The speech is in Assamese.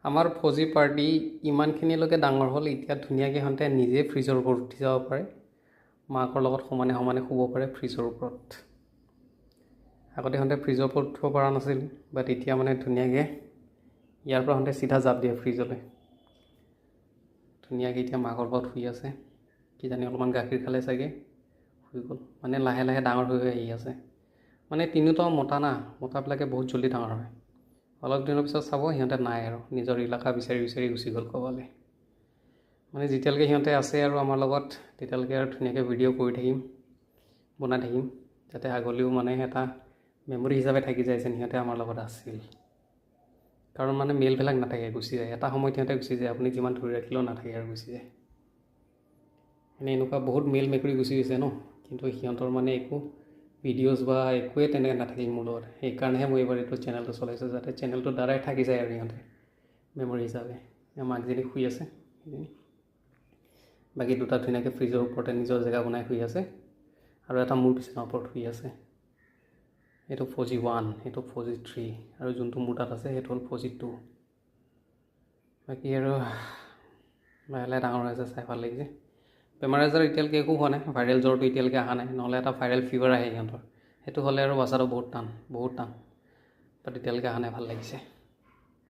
আমাৰ ফৌজি পাৰ্টি ইমানখিনিলৈকে ডাঙৰ হ'ল, এতিয়া ধুনীয়াকৈ সিহঁতে নিজে ফ্ৰিজৰ ওপৰত উঠি যাব পাৰে, মাকৰ লগত সমানে সমানে শুব পাৰে ফ্ৰিজৰ ওপৰত। আগতে সিহঁতে ফ্ৰিজৰ ওপৰত উঠিব পৰা নাছিল, বাট এতিয়া মানে ধুনীয়াকৈ ইয়াৰ পৰা সিহঁতে চিধা জাপ দিয়ে ফ্ৰিজলৈ। ধুনীয়াকৈ এতিয়া মাকৰ লগত শুই আছে, কিজানি অলপমান গাখীৰ খালে চাগে শুই গ'ল। মানে লাহে লাহে ডাঙৰ হৈ আহি আছে। মানে তিনিওটাও মতা না, মতাবিলাকে বহুত জল্দি ডাঙৰ হয়। অলপ দিনৰ পিছত চাব সিহঁতে নাই আৰু, নিজৰ ইলাকা বিচাৰি বিচাৰি গুচি গ'ল ক'বলৈ। মানে যেতিয়ালৈকে সিহঁতে আছে আৰু আমাৰ লগত, তেতিয়ালৈকে আৰু ধুনীয়াকৈ ভিডিঅ' কৰি থাকিম, বনাই থাকিম, যাতে আগলৈও মানে এটা মেমৰি হিচাপে থাকি যায় যেন সিহঁতে আমাৰ লগত আছিল। কাৰণ মানে মেলবিলাক নাথাকে, গুচি যায়, এটা সময়ত সিহঁতে গুচি যায়, আপুনি যিমান ধৰি ৰাখিলেও নাথাকে আৰু গুচি যায়। মানে এনেকুৱা বহুত মেল মেকুৰী গুচি গৈছে ন, কিন্তু সিহঁতৰ মানে একো ভিডিঅ'জ বা একোৱে তেনেকৈ নাথাকিল মোৰ লগত। সেইকাৰণেহে মই এইবাৰ এইটো চেনেলটো চলাইছোঁ, যাতে চেনেলটোৰ দ্বাৰাই থাকি যায় আৰু সিহঁতে মেমৰি হিচাপে। মাকজনী শুই আছে, বাকী দুটা ধুনীয়াকৈ ফ্ৰিজৰ ওপৰতে নিজৰ জেগা বনাই শুই আছে, আৰু এটা মোৰ বিচনাৰ ওপৰত শুই আছে। এইটো ফৌজি 1, সেইটো ফৌজি 3, আৰু যোনটো মোৰ তাত আছে সেইটো হ'ল ফৌজি 2। বাকী আৰু লাহে লাহে ডাঙৰ হৈ আছে, চাই ভাল লাগিছে। বেমাৰ আজাৰ এতিয়ালৈকে একো হোৱা নাই, ভাইৰেল জ্বৰটো এতিয়ালৈকে অহা নাই, নহ'লে এটা ভাইৰেল ফিভাৰ আহে সিহঁতৰ, সেইটো হ'লে আৰু বাচাটো বহুত টান, বহুত টান। বাট এতিয়ালৈকে অহা নাই, ভাল লাগিছে।